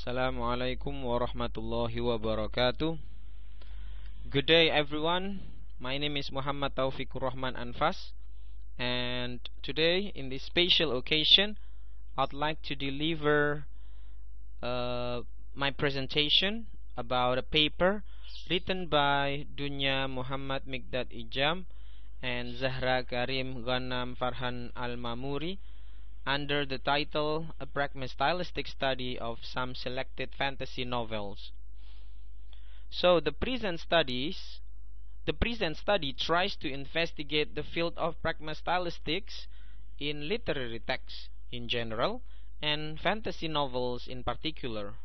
Assalamualaikum warahmatullahi wabarakatuh. Good day everyone. My name is Muhammad Taufiqurrohman Anfas, and today in this special occasion I'd like to deliver my presentation about a paper written by Dunya Muhammad Mikdad Ijam and Zahra Karim Ghanam Farhan Al-Mamuri under the title A Pragma Stylistic Study of Some Selected Fantasy Novels. So the present study tries to investigate the field of pragma stylistics in literary texts in general and fantasy novels in particular.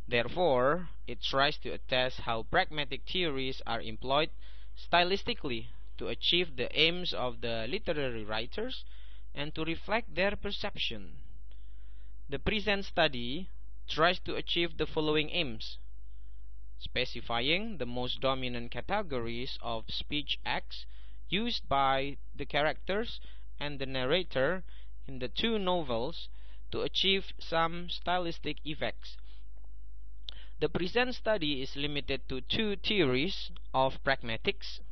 Therefore, it tries to attest how pragmatic theories are employed stylistically to achieve the aims of the literary writers and to reflect their perception. The present study tries to achieve the following aims: specifying the most dominant categories of speech acts used by the characters and the narrator in the two novels to achieve some stylistic effects. The present study is limited to two theories of pragmatics.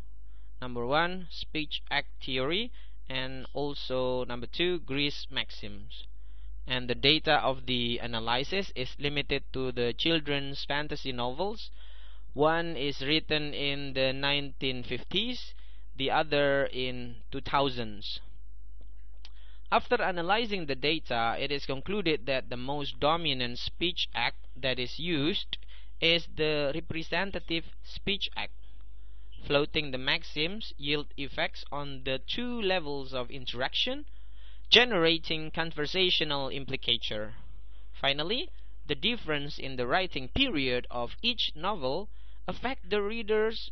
Number one, speech act theory, and also number two, Greece maxims. And the data of the analysis is limited to the children's fantasy novels. One is written in the 1950s, the other in 2000s. After analyzing the data, it is concluded that the most dominant speech act that is used is the representative speech act. Floating the maxims yield effects on the two levels of interaction, generating conversational implicature. Finally, the difference in the writing period of each novel affect the readers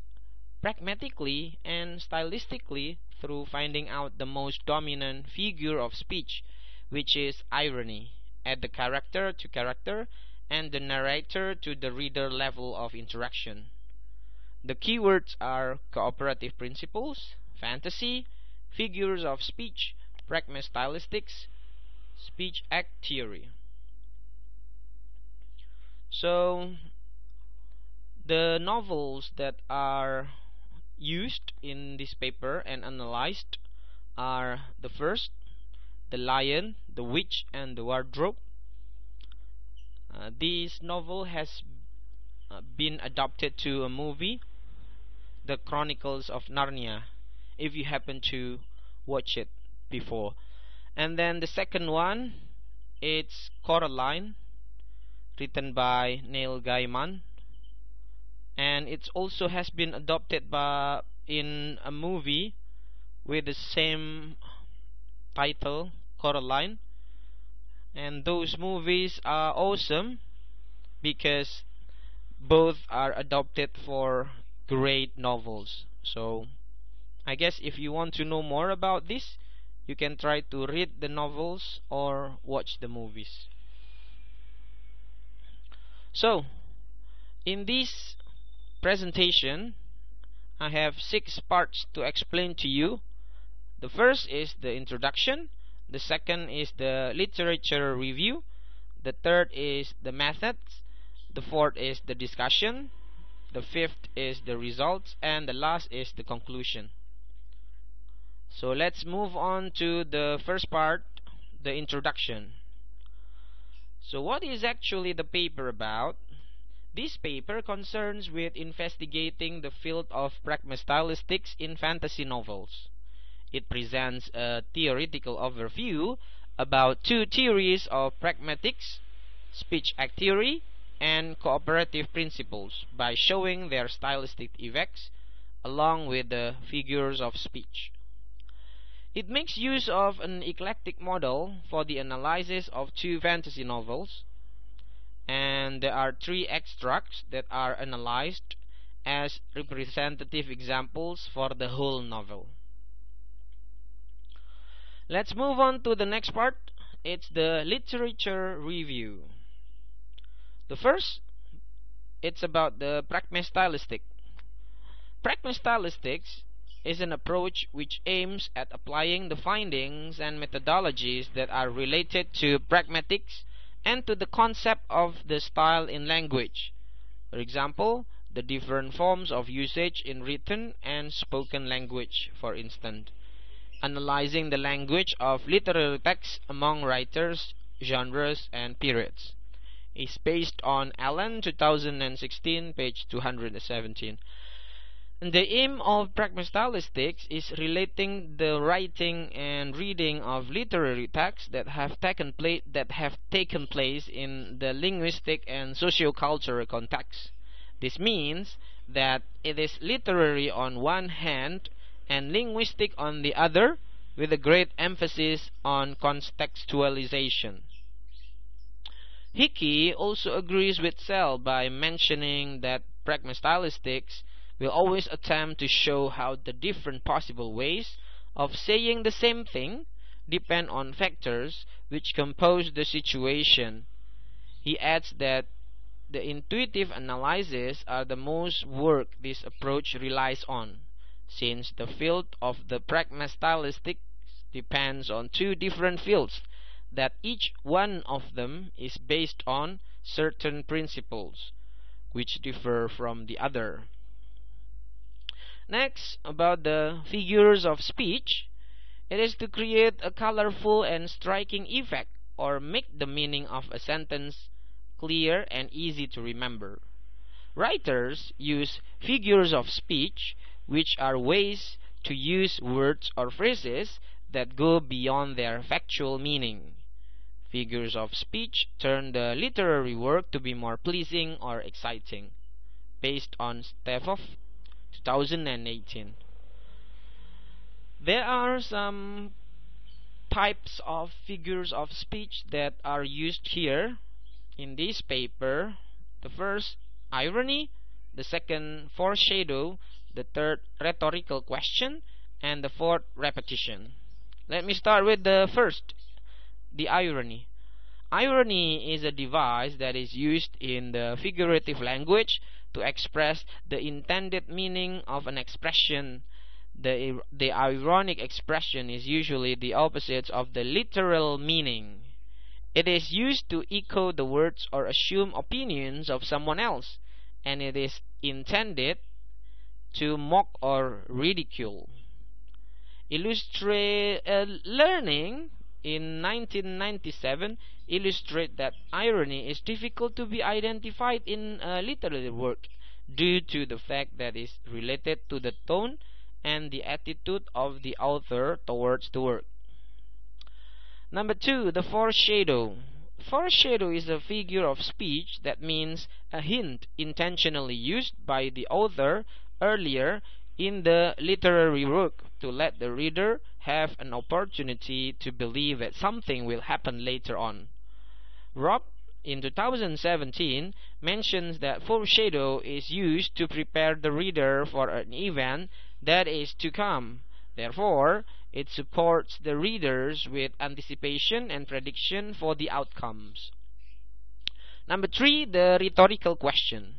pragmatically and stylistically through finding out the most dominant figure of speech, which is irony, at the character to character and the narrator to the reader level of interaction. The keywords are cooperative principles, fantasy, figures of speech, pragma stylistics, speech act theory. So, the novels that are used in this paper and analyzed are the first, The Lion, the Witch, and the Wardrobe. This novel has been adapted to a movie, The Chronicles of Narnia, if you happen to watch it before. And then the second one, it's Coraline, written by Neil Gaiman, and it also has been adopted in a movie with the same title, Coraline. And those movies are awesome because both are adopted for great novels. So I guess if you want to know more about this, you can try to read the novels or watch the movies. So in this presentation, I have 6 parts to explain to you. The first is the introduction, the second is the literature review, the third is the methods, the fourth is the discussion, the fifth is the results, and the last is the conclusion. So let's move on to the first part, the introduction. So what is actually the paper about? This paper concerns with investigating the field of pragma stylistics in fantasy novels. It presents a theoretical overview about two theories of pragmatics, speech act theory, and cooperative principles by showing their stylistic effects along with the figures of speech. It makes use of an eclectic model for the analysis of two fantasy novels, and there are 3 extracts that are analyzed as representative examples for the whole novel. Let's move on to the next part. It's the literature review. The first, it's about the pragma stylistic. Pragma stylistics is an approach which aims at applying the findings and methodologies that are related to pragmatics and to the concept of the style in language. For example, the different forms of usage in written and spoken language, for instance. Analyzing the language of literary texts among writers, genres, and periods. Is based on Allen 2016, page 217. And the aim of Pragma Stylistics is relating the writing and reading of literary texts that have taken place in the linguistic and socio-cultural context. This means that it is literary on one hand and linguistic on the other, with a great emphasis on contextualization. Hickey also agrees with Sell by mentioning that Pragma Stylistics will always attempt to show how the different possible ways of saying the same thing depend on factors which compose the situation. He adds that the intuitive analyses are the most work this approach relies on, since the field of the Pragma Stylistics depends on two different fields, that each one of them is based on certain principles, which differ from the other. Next, about the figures of speech, it is to create a colorful and striking effect, or make the meaning of a sentence clear and easy to remember. Writers use figures of speech, which are ways to use words or phrases that go beyond their factual meaning. Figures of speech turn the literary work to be more pleasing or exciting. Based on Stefov 2018. There are some types of figures of speech that are used here in this paper. The first, irony; the second, foreshadow; the third, rhetorical question; and the fourth, repetition. Let me start with the first, the irony. Irony is a device that is used in the figurative language to express the intended meaning of an expression. The ironic expression is usually the opposite of the literal meaning. It is used to echo the words or assume opinions of someone else, and it is intended to mock or ridicule. Learning in 1997 illustrate that irony is difficult to be identified in a literary work due to the fact that it is related to the tone and the attitude of the author towards the work. Number 2, the foreshadow. Foreshadow is a figure of speech that means a hint intentionally used by the author earlier in the literary work to let the reader have an opportunity to believe that something will happen later on. Robb, in 2017, mentions that foreshadow is used to prepare the reader for an event that is to come. Therefore, it supports the readers with anticipation and prediction for the outcomes. Number 3, the rhetorical question.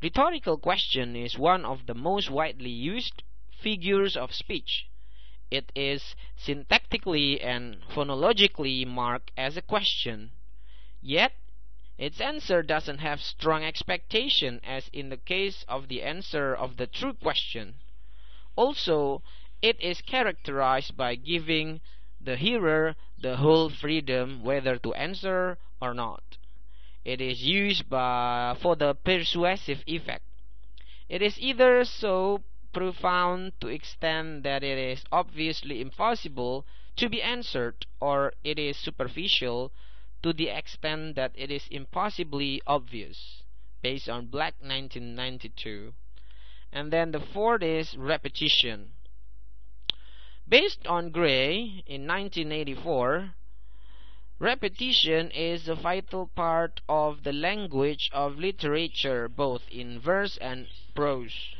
Rhetorical question is one of the most widely used figures of speech. It is syntactically and phonologically marked as a question. Yet, its answer doesn't have strong expectation, as in the case of the answer of the true question. Also, it is characterized by giving the hearer the whole freedom whether to answer or not. It is used for the persuasive effect. It is either so profound to extent that it is obviously impossible to be answered, or it is superficial to the extent that it is impossibly obvious, based on Black 1992. And then the fourth is repetition. Based on Gray in 1984, repetition is a vital part of the language of literature, both in verse and prose.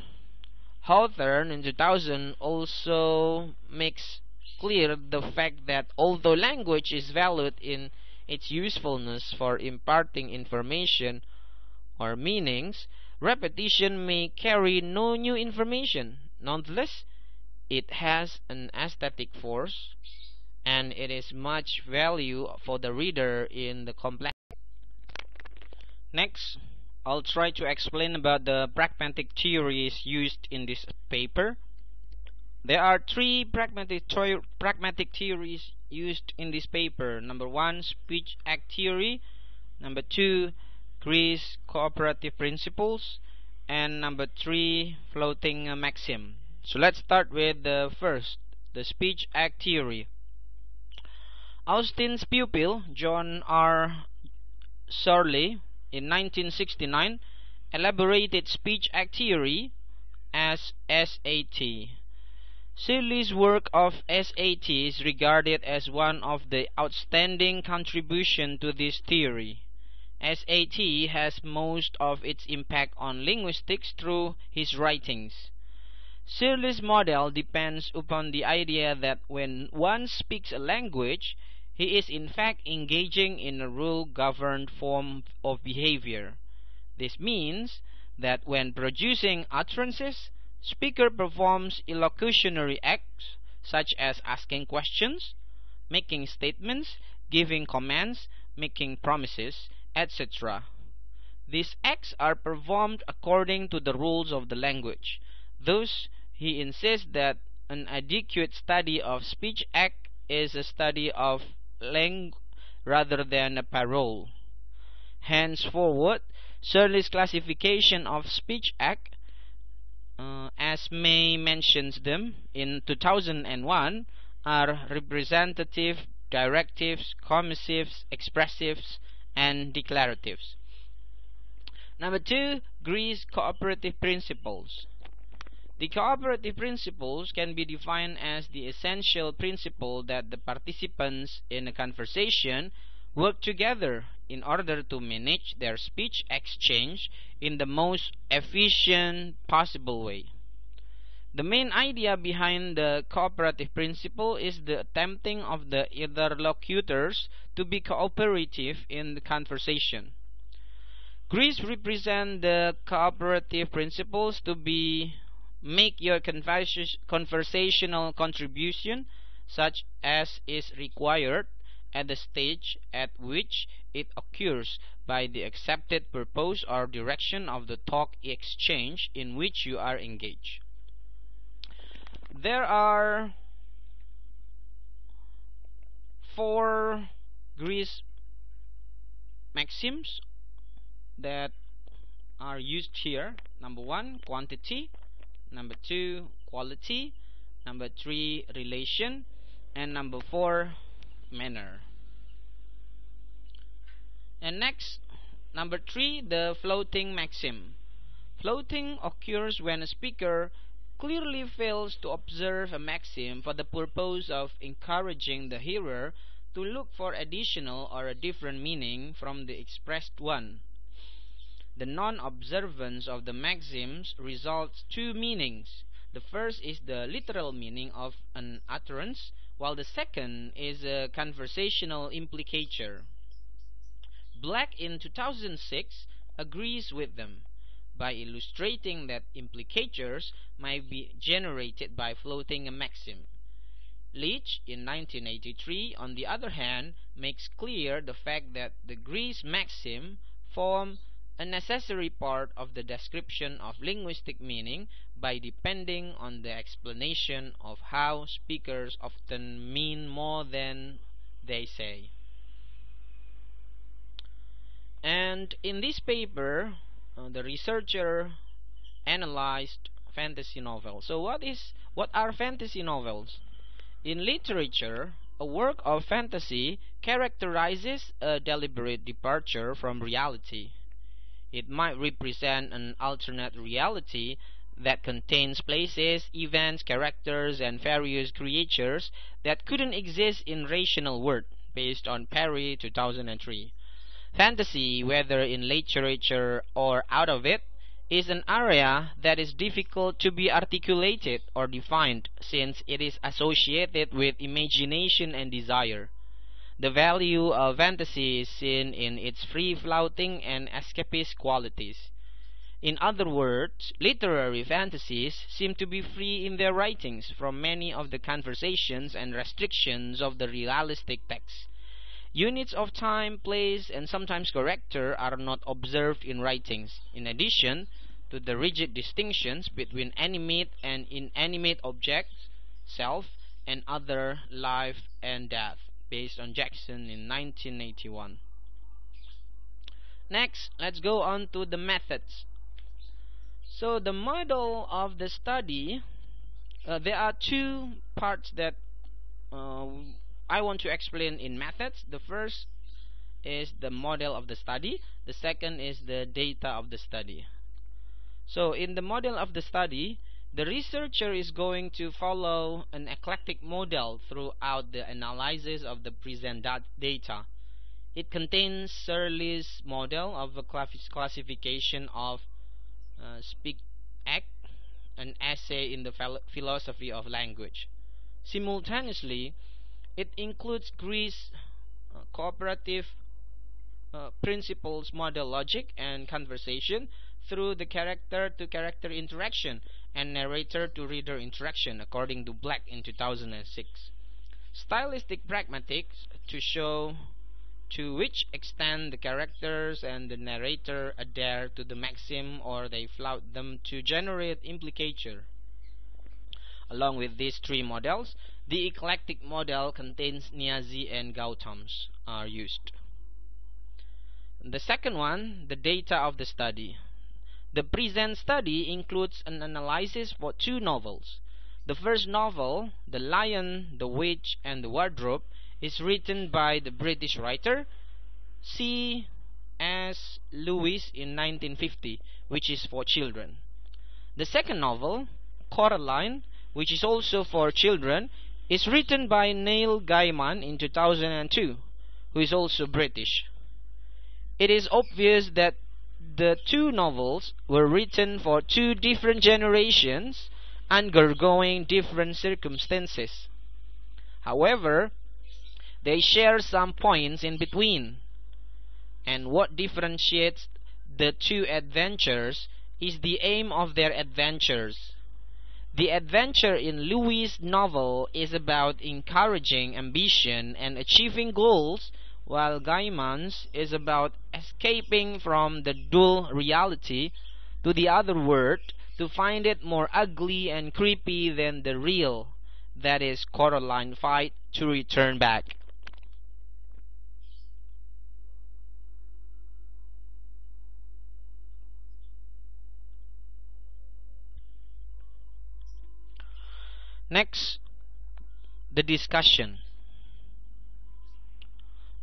Hawthorne in 2000 also makes clear the fact that although language is valued in its usefulness for imparting information or meanings, repetition may carry no new information. Nonetheless, it has an aesthetic force, and it is much value for the reader in the complex Next, I'll try to explain about the pragmatic theories used in this paper. There are three pragmatic theories used in this paper. Number one, speech act theory. Number two, Greece cooperative principles. And number three, floating maxim. So let's start with the first, the speech act theory. Austin's pupil, John R. Searle, in 1969, elaborated speech act theory as SAT. Searle's work of SAT is regarded as one of the outstanding contributions to this theory. SAT has most of its impact on linguistics through his writings. Searle's model depends upon the idea that when one speaks a language, he is in fact engaging in a rule-governed form of behavior. This means that when producing utterances, speaker performs illocutionary acts such as asking questions, making statements, giving commands, making promises, etc. These acts are performed according to the rules of the language. Thus, he insists that an adequate study of speech act is a study of language rather than a parole. Henceforward, Searle's classification of speech act, as May mentions them in 2001, are representative, directives, commissives, expressives, and declaratives. Number two, Greece cooperative principles. The cooperative principles can be defined as the essential principle that the participants in a conversation work together in order to manage their speech exchange in the most efficient possible way. The main idea behind the cooperative principle is the attempting of the interlocutors to be cooperative in the conversation. Greece represents the cooperative principles to be make your conversational contribution such as is required at the stage at which it occurs by the accepted purpose or direction of the talk exchange in which you are engaged. There are 4 Greece maxims that are used here. Number 1, quantity. Number 2, quality. Number 3, relation. And number 4, manner. And next, number 3, the floating maxim. Floating occurs when a speaker clearly fails to observe a maxim for the purpose of encouraging the hearer to look for additional or a different meaning from the expressed one. The non-observance of the maxims results 2 meanings. The first is the literal meaning of an utterance, while the second is a conversational implicature. Black in 2006 agrees with them by illustrating that implicatures might be generated by floating a maxim. Leach in 1983, on the other hand, makes clear the fact that the Greece maxim form a necessary part of the description of linguistic meaning by depending on the explanation of how speakers often mean more than they say. And in this paper, the researcher analyzed fantasy novels. So what are fantasy novels? In literature, a work of fantasy characterizes a deliberate departure from reality. It might represent an alternate reality that contains places, events, characters, and various creatures that couldn't exist in rational world, based on Perry 2003. Fantasy, whether in literature or out of it, is an area that is difficult to be articulated or defined, since it is associated with imagination and desire. The value of fantasy is seen in its free-floating and escapist qualities. In other words, literary fantasies seem to be free in their writings from many of the conversations and restrictions of the realistic text. Units of time, place, and sometimes character are not observed in writings. In addition to the rigid distinctions between animate and inanimate objects, self, and other, life and death, based on Jackson in 1981. Next, let's go on to the methods. So the model of the study, there are two parts that I want to explain in methods. The first is the model of the study. The second is the data of the study. So in the model of the study, the researcher is going to follow an eclectic model throughout the analysis of the present data. It contains Searle's model of a classification of speak act, an essay in the philosophy of language. Simultaneously, it includes Greece cooperative principles model logic and conversation through the character-to-character interaction and narrator-to-reader interaction, according to Black in 2006. Stylistic pragmatics to show to which extent the characters and the narrator adhere to the maxim or they flout them to generate implicature. Along with these three models, the eclectic model contains Niazi and Gautam's are used. The second one, the data of the study. The present study includes an analysis for two novels. The first novel, The Lion, the Witch, and the Wardrobe, is written by the British writer C.S. Lewis in 1950, which is for children. The second novel, Coraline, which is also for children, is written by Neil Gaiman in 2002, who is also British. It is obvious that the two novels were written for two different generations undergoing different circumstances. However, they share some points in between, and what differentiates the two adventures is the aim of their adventures. The adventure in Lewis' novel is about encouraging ambition and achieving goals, while Gaiman's is about escaping from the dull reality to the other world to find it more ugly and creepy than the real, that is, Coraline fight to return back. Next, the discussion.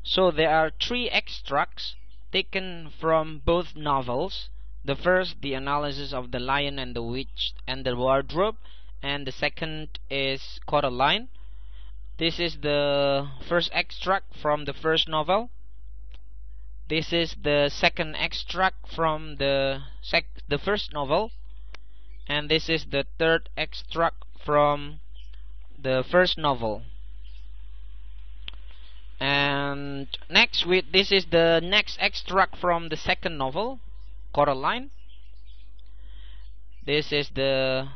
So there are three extracts taken from both novels. The first, the analysis of The Lion and the Witch and the Wardrobe, and the second is Coraline. This is the first extract from the first novel. This is the second extract from the first novel, and this is the third extract from the first novel. And next, this is the next extract from the second novel, Coraline. This is the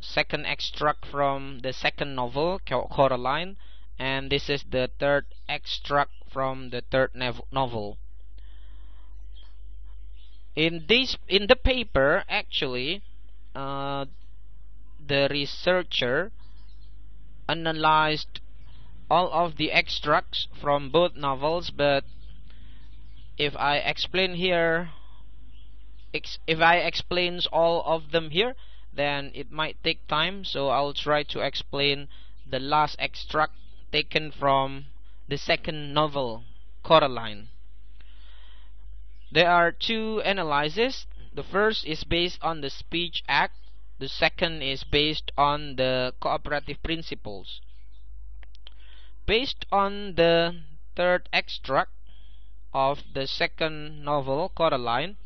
second extract from the second novel, Coraline, and this is the third extract from the third novel. In the paper, actually, the researcher analyzed all of the extracts from both novels, but if I explain here, if I explain all of them here, then it might take time, so I'll try to explain the last extract taken from the second novel, Coraline. There are two analyses. The first is based on the speech act. The second is based on the cooperative principles. Based on the third extract of the second novel, Coraline,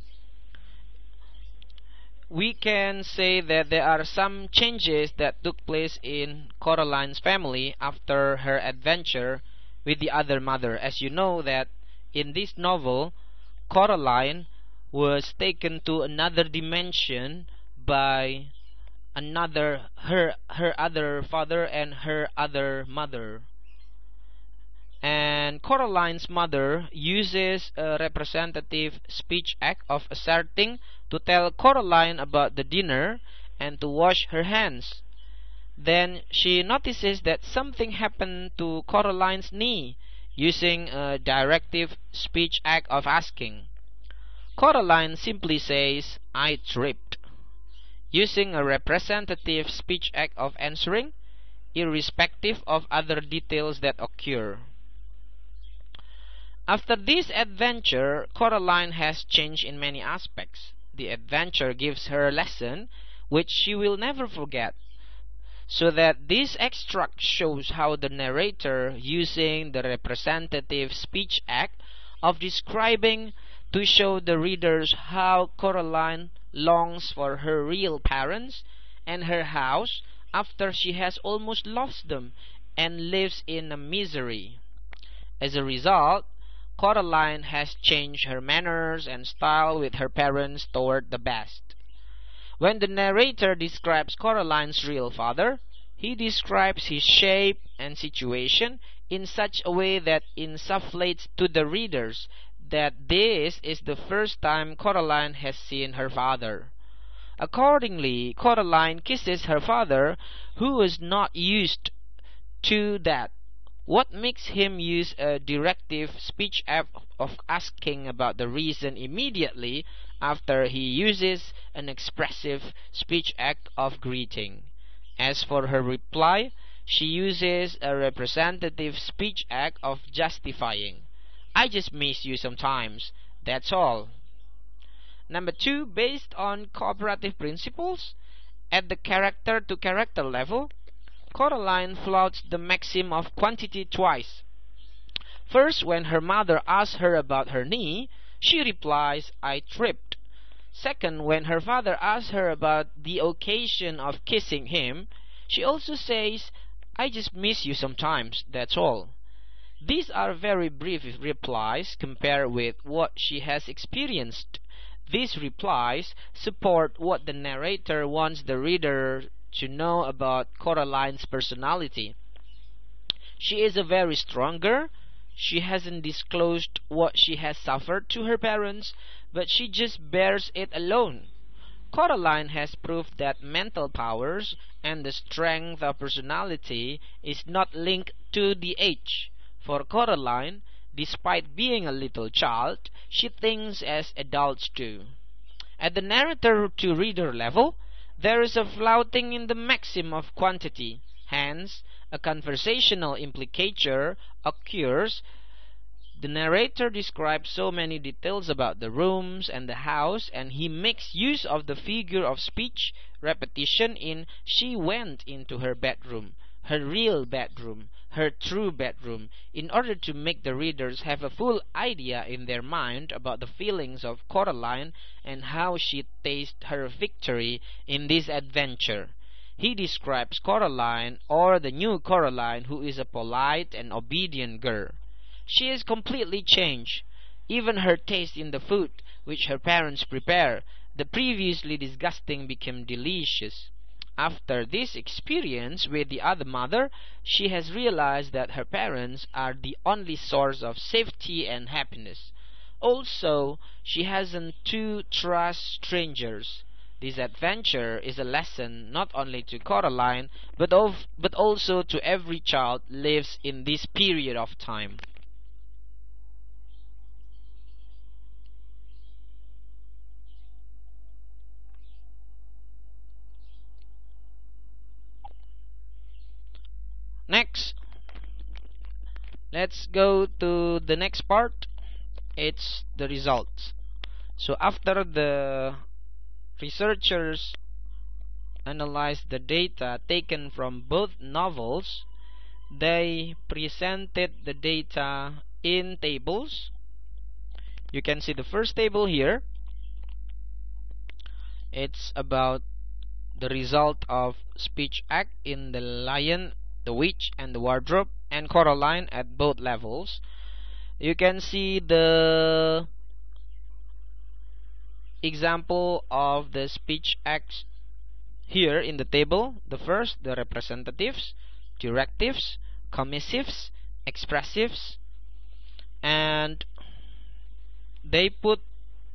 we can say that there are some changes that took place in Coraline's family after her adventure with the other mother. As you know that in this novel, Coraline was taken to another dimension by her other father and her other mother. And Coraline's mother uses a representative speech act of asserting to tell Coraline about the dinner and to wash her hands. Then she notices that something happened to Coraline's knee, using a directive speech act of asking. Coraline simply says, "I tripped," using a representative speech act of answering, irrespective of other details that occur. After this adventure, Coraline has changed in many aspects. The adventure gives her a lesson which she will never forget, so that this extract shows how the narrator, using the representative speech act of describing to show the readers how Coraline longs for her real parents and her house after she has almost lost them and lives in a misery. As a result, Coraline has changed her manners and style with her parents toward the best. When the narrator describes Coraline's real father, he describes his shape and situation in such a way that insufflates to the readers that this is the first time Coraline has seen her father. Accordingly, Coraline kisses her father, who is not used to that. What makes him use a directive speech act of asking about the reason immediately after he uses an expressive speech act of greeting? As for her reply, she uses a representative speech act of justifying. "I just miss you sometimes, that's all." Number 2, based on cooperative principles, at the character-to-character level, Coraline flouts the maxim of quantity twice. First, when her mother asks her about her knee, she replies, "I tripped." Second, when her father asks her about the occasion of kissing him, she also says, "I just miss you sometimes, that's all." These are very brief replies compared with what she has experienced. These replies support what the narrator wants the reader to know about Coraline's personality. She is a very strong girl. She hasn't disclosed what she has suffered to her parents, but she just bears it alone. Coraline has proved that mental powers and the strength of personality is not linked to the age. For Coraline, despite being a little child, she thinks as adults do. At the narrator-to-reader level, there is a flouting in the maxim of quantity. Hence, a conversational implicature occurs. The narrator describes so many details about the rooms and the house, and he makes use of the figure of speech repetition in "she went into her bedroom," her real bedroom, her true bedroom, in order to make the readers have a full idea in their mind about the feelings of Coraline and how she tastes her victory in this adventure. He describes Coraline, or the new Coraline, who is a polite and obedient girl. She is completely changed. Even her taste in the food which her parents prepare, the previously disgusting, became delicious. After this experience with the other mother, she has realized that her parents are the only source of safety and happiness. Also, she hasn't to trust strangers. This adventure is a lesson not only to Coraline, but also to every child lives in this period of time. Next, let's go to the next part. It's the results. So after the researchers analyzed the data taken from both novels, they presented the data in tables. You can see the first table here. It's about the result of speech act in The Lion, the Witch, and the Wardrobe, and Coraline at both levels. You can see the example of the speech acts here in the table. The first, the representatives, directives, commissives, expressives, and they put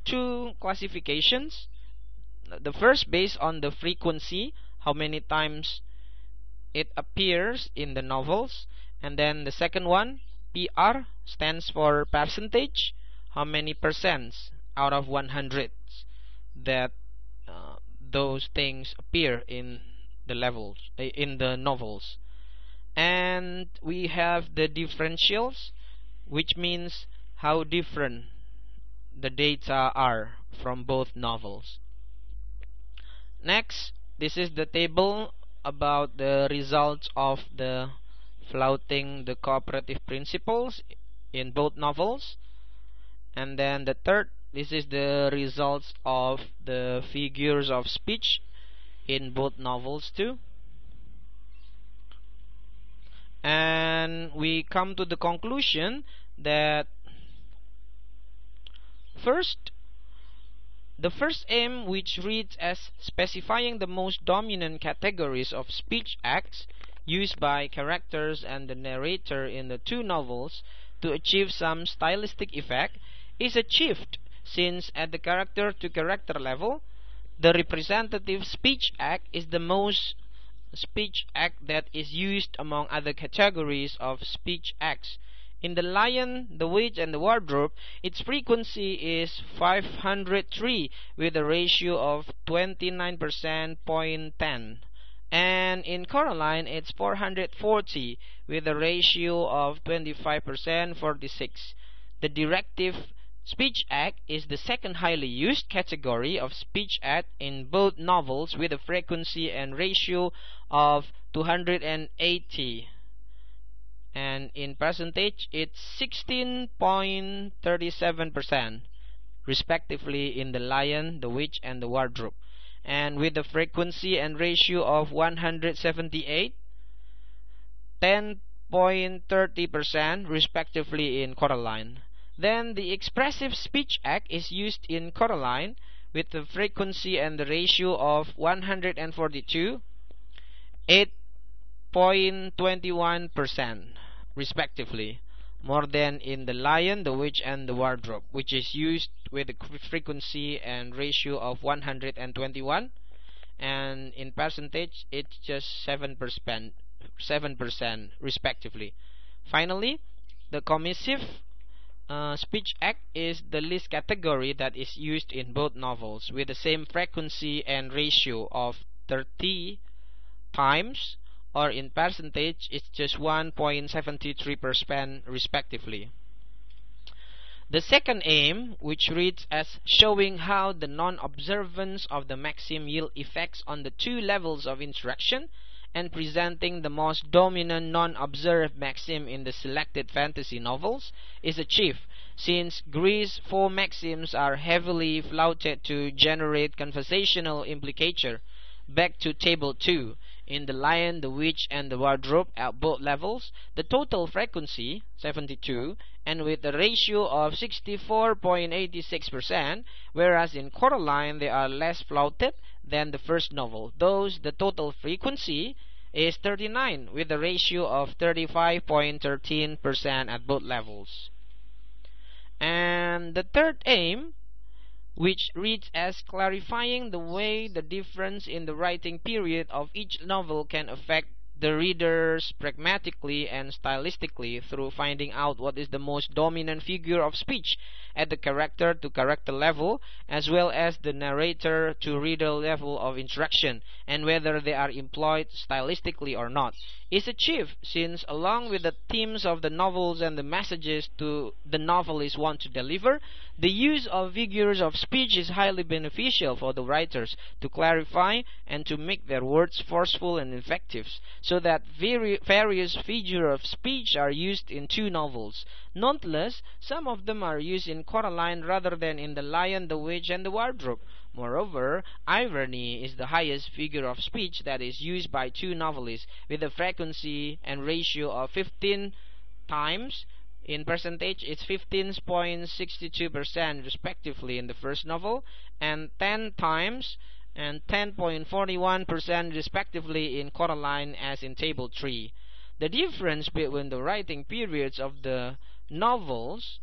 two classifications. The first based on the frequency, how many times it appears in the novels, and then the second one, PR, stands for percentage, how many percents out of 100 that those things appear in the novels. And we have the differentials, which means how different the data are from both novels. Next, this is the table about the results of the flouting the cooperative principles in both novels. And then the third, this is the results of the figures of speech in both novels too. And we come to the conclusion that the first aim, which reads as specifying the most dominant categories of speech acts used by characters and the narrator in the two novels to achieve some stylistic effect, is achieved since at the character-to-character level, the representative speech act is the most speech act that is used among other categories of speech acts. In The Lion, the Witch, and the Wardrobe, its frequency is 503 with a ratio of 29%.10. And in Coraline, it's 440 with a ratio of 25%.46. The directive speech act is the second highly used category of speech act in both novels with a frequency and ratio of 280. And in percentage, it's 16.37%, respectively in The Lion, the Witch, and the Wardrobe. And with a frequency and ratio of 178, 10.30%, respectively in Coraline. Then the expressive speech act is used in Coraline with the frequency and the ratio of 142, 8.21%, respectively, more than in The Lion, the Witch, and the Wardrobe, which is used with a frequency and ratio of 121, and in percentage it's just 7%, respectively. Finally, the commissive speech act is the least category that is used in both novels with the same frequency and ratio of 30 times, or in percentage it's just 1.73%, respectively. The second aim, which reads as showing how the non-observance of the maxim yield effects on the two levels of interaction, and presenting the most dominant non-observed maxim in the selected fantasy novels, is achieved, since Greece's four maxims are heavily flouted to generate conversational implicature. Back to Table 2. In The Lion, the Witch, and the Wardrobe at both levels, the total frequency, 72, and with a ratio of 64.86%, whereas in Coraline they are less flouted than the first novel. Thus, the total frequency is 39, with a ratio of 35.13% at both levels. And the third aim, which reads as clarifying the way the difference in the writing period of each novel can affect the readers pragmatically and stylistically through finding out what is the most dominant figure of speech at the character-to-character level, as well as the narrator-to-reader level of interaction, and whether they are employed stylistically or not, is achieved since, along with the themes of the novels and the messages the novelists want to deliver, the use of figures of speech is highly beneficial for the writers to clarify and to make their words forceful and effective, so that various figures of speech are used in two novels. Nonetheless, some of them are used in Coraline rather than in The Lion, the Witch, and the Wardrobe. Moreover, irony is the highest figure of speech that is used by two novelists, with a frequency and ratio of 15 times. In percentage, it's 15.62% respectively in the first novel, and 10 times and 10.41% respectively in Coraline, as in Table 3. The difference between the writing periods of the novels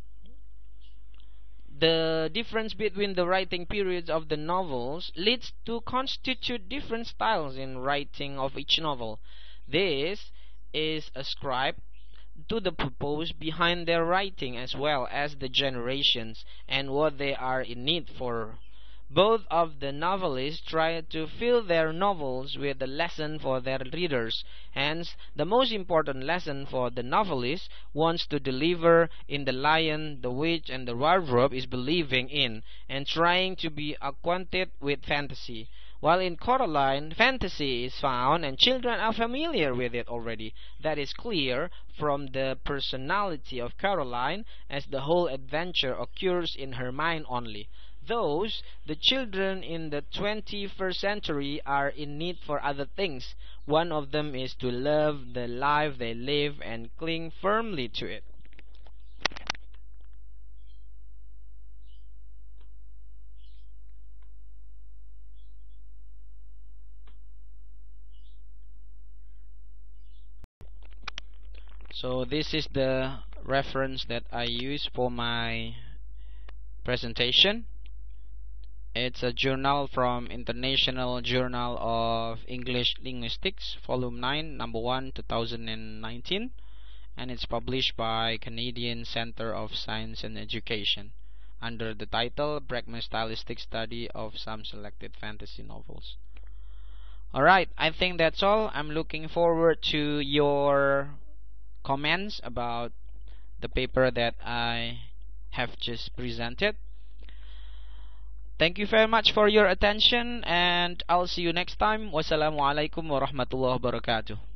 leads to constitute different styles in writing of each novel. This is ascribed to the purpose behind their writing as well as the generations and what they are in need for. Both of the novelists try to fill their novels with a lesson for their readers. Hence, the most important lesson for the novelist wants to deliver in The Lion, the Witch, and the Wardrobe is believing in and trying to be acquainted with fantasy. While in Coraline, fantasy is found and children are familiar with it already. That is clear from the personality of Caroline, as the whole adventure occurs in her mind only. Thus, the children in the 21st century are in need for other things. One of them is to love the life they live and cling firmly to it. So this is the reference that I use for my presentation. It's a journal from International Journal of English Linguistics, Volume 9, Number 1, 2019, and it's published by Canadian Centre of Science and Education under the title Pragma Stylistic Study of Some Selected Fantasy Novels. Alright, I think that's all. I'm looking forward to your comments about the paper that I have just presented. Thank you very much for your attention, and I'll see you next time. Wassalamualaikum warahmatullahi wabarakatuh.